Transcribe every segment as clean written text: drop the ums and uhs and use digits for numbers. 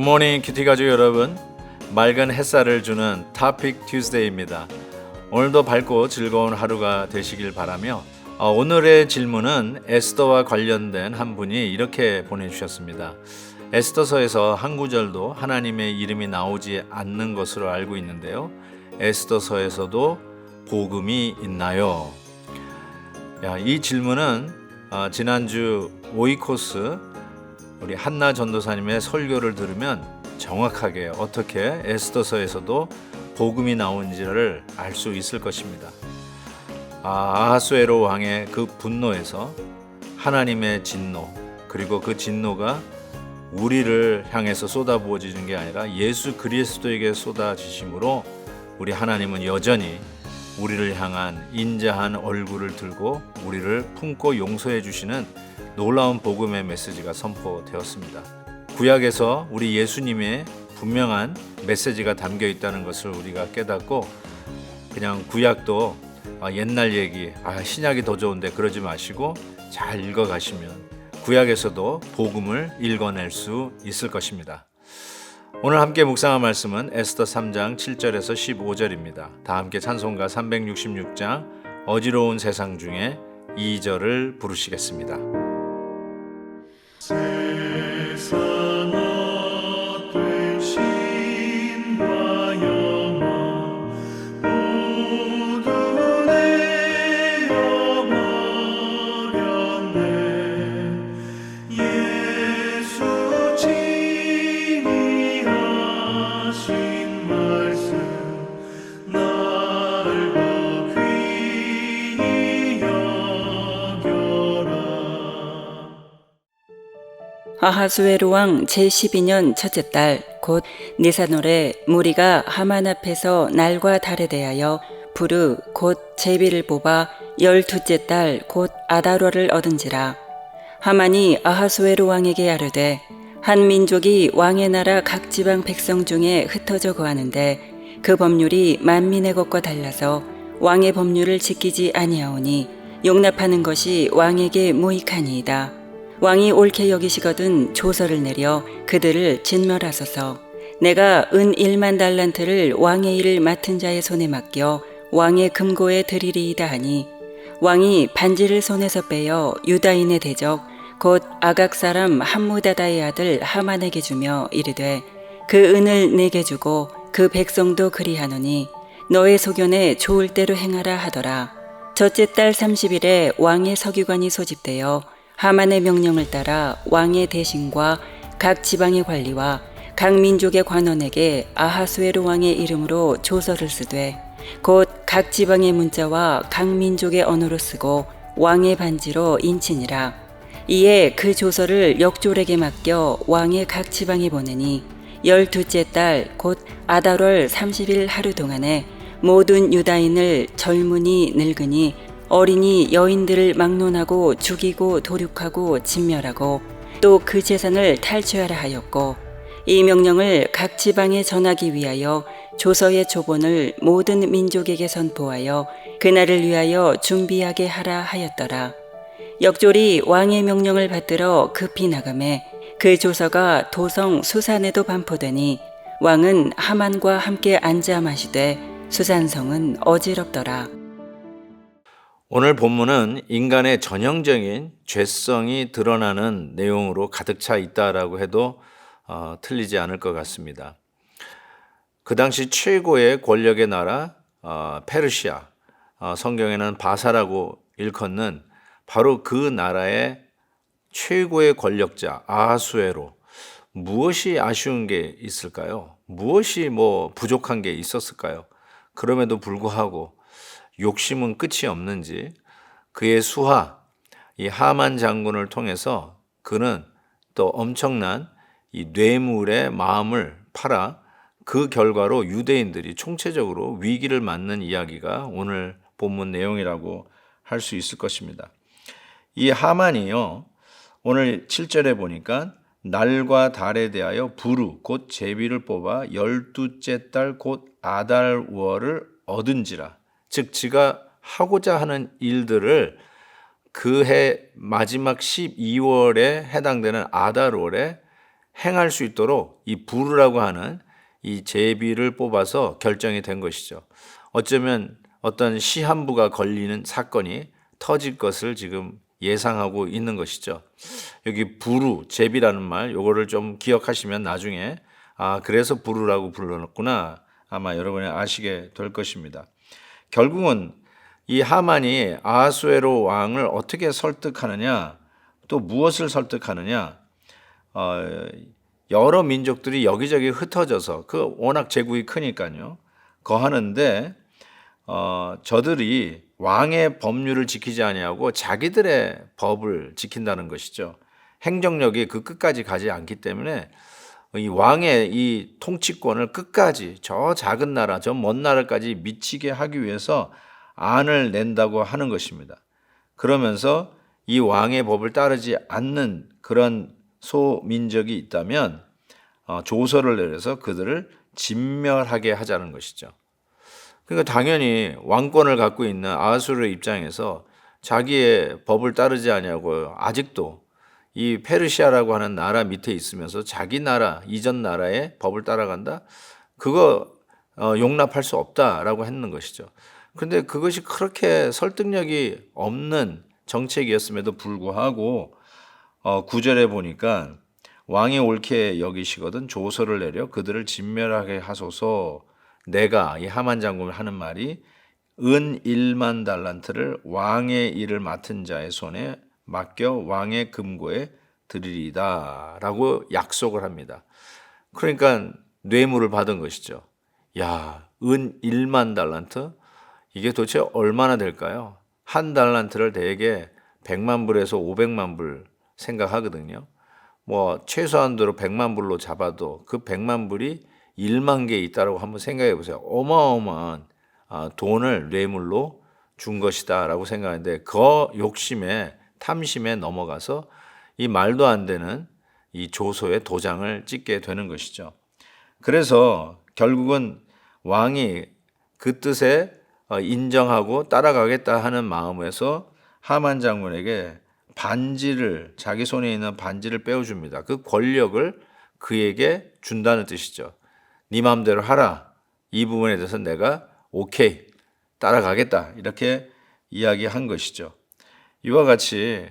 굿모닝 큐티 가족 여러분, 맑은 햇살을 주는 토픽 튜스데이입니다. 오늘도 밝고 즐거운 하루가 되시길 바라며 오늘의 질문은 에스더와 관련된 한 분이 이렇게 보내주셨습니다. 에스더서에서 한 구절도 하나님의 이름이 나오지 않는 것으로 알고 있는데요, 에스더서에서도 복음이 있나요? 이 질문은 지난주 오이코스 우리 한나 전도사님의 설교를 들으면 정확하게 어떻게 에스더서에서도 복음이 나온지를 알 수 있을 것입니다. 아하수에로 왕의 그 분노에서 하나님의 진노, 그리고 그 진노가 우리를 향해서 쏟아부어지는 게 아니라 예수 그리스도에게 쏟아지심으로 우리 하나님은 여전히 우리를 향한 인자한 얼굴을 들고 우리를 품고 용서해 주시는 놀라운 복음의 메시지가 선포되었습니다. 구약에서 우리 예수님의 분명한 메시지가 담겨 있다는 것을 우리가 깨닫고, 그냥 구약도 옛날 얘기, 신약이 더 좋은데 그러지 마시고 잘 읽어가시면 구약에서도 복음을 읽어낼 수 있을 것입니다. 오늘 함께 묵상할 말씀은 에스더 3장 7절에서 15절입니다. 다 함께 찬송가 366장 어지러운 세상 중에 2절을 부르시겠습니다. 세상 헛된 신과 영원 모두 내어버렸네. 예수 친히 하신 말씀 날 더 귀히 여겨라. 아하수에로 왕 제12년 첫째 달 곧 니산월에 무리가 하만 앞에서 날과 달에 대하여 부르 곧 제비를 뽑아 12째 달 곧 아달월을 얻은지라. 하만이 아하수에로 왕에게 아뢰되 한 민족이 왕의 나라 각 지방 백성 중에 흩어져 거하는데 그 법률이 만민의 것과 달라서 왕의 법률을 지키지 아니하오니 용납하는 것이 왕에게 무익하니이다. 왕이 옳게 여기시거든 조서를 내려 그들을 진멸하소서. 내가 은 1만 달란트를 왕의 일을 맡은 자의 손에 맡겨 왕의 금고에 드리리이다 하니, 왕이 반지를 손에서 빼어 유다인의 대적 곧 아각 사람 함무다다의 아들 하만에게 주며 이르되 그 은을 내게 주고 그 백성도 그리하노니 너의 소견에 좋을 대로 행하라 하더라. 첫째 달 30일에 왕의 서기관이 소집되어 하만의 명령을 따라 왕의 대신과 각 지방의 관리와 각 민족의 관원에게 아하수에로 왕의 이름으로 조서를 쓰되 곧 각 지방의 문자와 각 민족의 언어로 쓰고 왕의 반지로 인치니라. 이에 그 조서를 역졸에게 맡겨 왕의 각 지방에 보내니 12째 달 곧 아달월 30일 하루 동안에 모든 유다인을 젊은이 늙은이 어린이 여인들을 막론하고 죽이고 도륙하고 진멸하고 또 그 재산을 탈취하라 하였고, 이 명령을 각 지방에 전하기 위하여 조서의 초본을 모든 민족에게 선포하여 그날을 위하여 준비하게 하라 하였더라. 역졸이 왕의 명령을 받들어 급히 나가매 그 조서가 도성 수산에도 반포되니 왕은 하만과 함께 앉아 마시되 수산성은 어지럽더라. 오늘 본문은 인간의 전형적인 죄성이 드러나는 내용으로 가득 차 있다라고 해도 틀리지 않을 것 같습니다. 그 당시 최고의 권력의 나라 페르시아, 성경에는 바사라고 일컫는 바로 그 나라의 최고의 권력자 아하수에로, 무엇이 아쉬운 게 있을까요? 무엇이 부족한 게 있었을까요? 그럼에도 불구하고 욕심은 끝이 없는지 그의 수하 이 하만 장군을 통해서 그는 또 엄청난 이 뇌물의 마음을 팔아 그 결과로 유대인들이 총체적으로 위기를 맞는 이야기가 오늘 본문 내용이라고 할 수 있을 것입니다. 이 하만이요, 오늘 7절에 보니까 날과 달에 대하여 부르 곧 제비를 뽑아 12째 달 곧 아달월을 얻은지라. 즉 지가 하고자 하는 일들을 그 해 마지막 12월에 해당되는 아달월에 행할 수 있도록 이 부르라고 하는 이 제비를 뽑아서 결정이 된 것이죠. 어쩌면 어떤 시한부가 걸리는 사건이 터질 것을 지금 예상하고 있는 것이죠. 여기 부르, 제비라는 말, 요거를 좀 기억하시면 나중에 그래서 부르라고 불렀구나 아마 여러분이 아시게 될 것입니다. 결국은 이 하만이 아하수에로 왕을 어떻게 설득하느냐, 또 무엇을 설득하느냐, 여러 민족들이 여기저기 흩어져서 그 워낙 제국이 크니까요 거하는데 저들이 왕의 법률을 지키지 아니하고 자기들의 법을 지킨다는 것이죠. 행정력이 그 끝까지 가지 않기 때문에 이 왕의 이 통치권을 끝까지 저 작은 나라, 저 먼 나라까지 미치게 하기 위해서 안을 낸다고 하는 것입니다. 그러면서 이 왕의 법을 따르지 않는 그런 소민족이 있다면 조서를 내려서 그들을 진멸하게 하자는 것이죠. 그러니까 당연히 왕권을 갖고 있는 아하수르의 입장에서 자기의 법을 따르지 아니하고 아직도 이 페르시아라고 하는 나라 밑에 있으면서 자기 나라, 이전 나라의 법을 따라간다? 그거 용납할 수 없다라고 했는 것이죠. 그런데 그것이 그렇게 설득력이 없는 정책이었음에도 불구하고 9절에 보니까 왕이 옳게 여기시거든 조서를 내려 그들을 진멸하게 하소서. 내가 이 하만 장군을 하는 말이 은 1만 달란트를 왕의 일을 맡은 자의 손에 맡겨 왕의 금고에 드리리다 라고 약속을 합니다. 그러니까 뇌물을 받은 것이죠. 야, 은 1만 달란트? 이게 도대체 얼마나 될까요? 한 달란트를 대개 100만 불에서 500만 불 생각하거든요. 뭐 최소한도로 100만 불로 잡아도 그 100만 불이 1만 개 있다라고 한번 생각해 보세요. 어마어마한 돈을 뇌물로 준 것이다라고 생각하는데 그 욕심에 탐심에 넘어가서 이 말도 안 되는 이 조서에 도장을 찍게 되는 것이죠. 그래서 결국은 왕이 그 뜻에 인정하고 따라가겠다 하는 마음에서 하만 장군에게 반지를 자기 손에 있는 반지를 빼어줍니다. 그 권력을 그에게 준다는 뜻이죠. 네 마음대로 하라. 이 부분에 대해서 내가 오케이 따라가겠다 이렇게 이야기한 것이죠. 이와 같이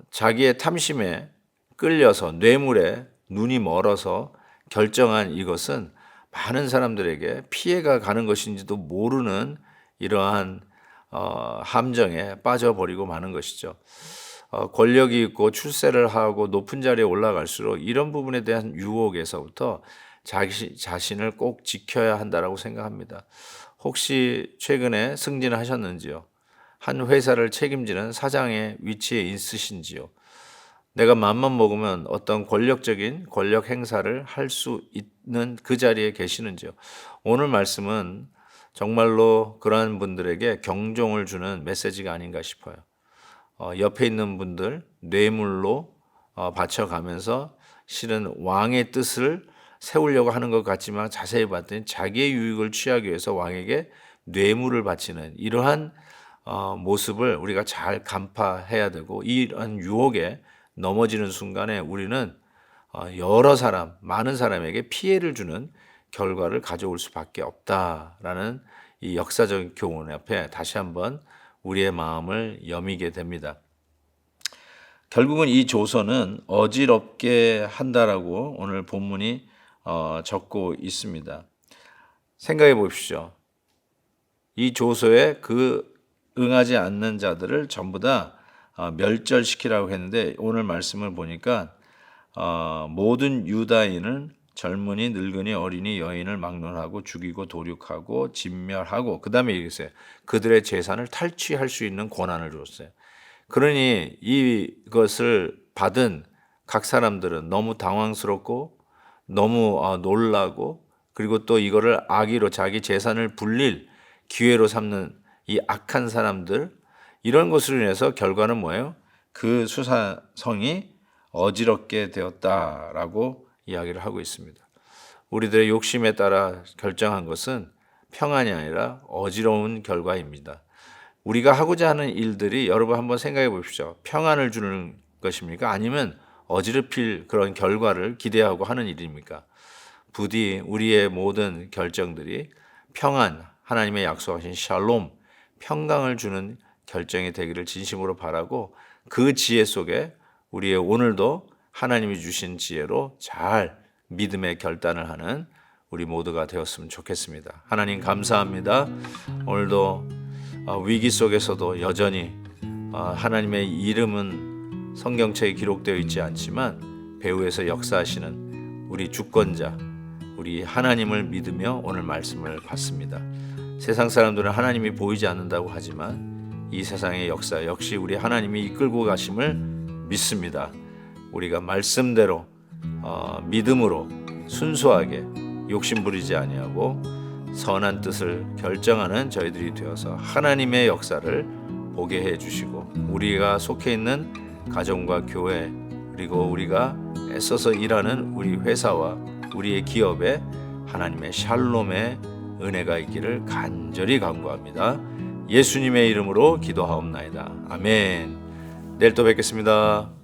자기의 탐심에 끌려서 뇌물에 눈이 멀어서 결정한 이것은 많은 사람들에게 피해가 가는 것인지도 모르는 이러한 함정에 빠져버리고 마는 것이죠. 권력이 있고 출세를 하고 높은 자리에 올라갈수록 이런 부분에 대한 유혹에서부터 자기 자신을 꼭 지켜야 한다라고 생각합니다. 혹시 최근에 승진하셨는지요? 한 회사를 책임지는 사장의 위치에 있으신지요? 내가 맘만 먹으면 어떤 권력적인 권력 행사를 할 수 있는 그 자리에 계시는지요? 오늘 말씀은 정말로 그러한 분들에게 경종을 주는 메시지가 아닌가 싶어요. 옆에 있는 분들 뇌물로 바쳐가면서 실은 왕의 뜻을 세우려고 하는 것 같지만 자세히 봤더니 자기의 유익을 취하기 위해서 왕에게 뇌물을 바치는 이러한 모습을 우리가 잘 간파해야 되고 이런 유혹에 넘어지는 순간에 우리는 여러 사람, 많은 사람에게 피해를 주는 결과를 가져올 수밖에 없다라는 이 역사적 교훈 앞에 다시 한번 우리의 마음을 여미게 됩니다. 결국은 이 조서는 어지럽게 한다라고 오늘 본문이 적고 있습니다. 생각해 보십시오. 이 조서에 그 응하지 않는 자들을 전부 다 멸절시키라고 했는데 오늘 말씀을 보니까 모든 유다인은 젊은이, 늙은이, 어린이, 여인을 막론하고 죽이고 도륙하고 진멸하고 그 다음에 얘기했어요. 그들의 재산을 탈취할 수 있는 권한을 줬어요. 그러니 이것을 받은 각 사람들은 너무 당황스럽고 너무 놀라고 그리고 또 이거를 악의로 자기 재산을 불릴 기회로 삼는 이 악한 사람들 이런 것으로 인해서 결과는 뭐예요? 그 수사성이 어지럽게 되었다라고 이야기를 하고 있습니다. 우리들의 욕심에 따라 결정한 것은 평안이 아니라 어지러운 결과입니다. 우리가 하고자 하는 일들이 여러분 한번 생각해 보십시오. 평안을 주는 것입니까? 아니면 어지럽힐 그런 결과를 기대하고 하는 일입니까? 부디 우리의 모든 결정들이 평안, 하나님의 약속하신 샬롬, 평강을 주는 결정이 되기를 진심으로 바라고 그 지혜 속에 우리의 오늘도 하나님이 주신 지혜로 잘 믿음의 결단을 하는 우리 모두가 되었으면 좋겠습니다. 하나님 감사합니다. 오늘도 위기 속에서도 여전히 하나님의 이름은 성경책에 기록되어 있지 않지만 배후에서 역사하시는 우리 주권자, 우리 하나님을 믿으며 오늘 말씀을 받습니다. 세상 사람들은 하나님이 보이지 않는다고 하지만 이 세상의 역사 역시 우리 하나님이 이끌고 가심을 믿습니다. 우리가 말씀대로 믿음으로 순수하게 욕심부리지 아니하고 선한 뜻을 결정하는 저희들이 되어서 하나님의 역사를 보게 해주시고 우리가 속해 있는 가정과 교회 그리고 우리가 애써서 일하는 우리 회사와 우리의 기업에 하나님의 샬롬의 은혜가 있기를 간절히 간구합니다. 예수님의 이름으로 기도하옵나이다. 아멘. 내일 또 뵙겠습니다.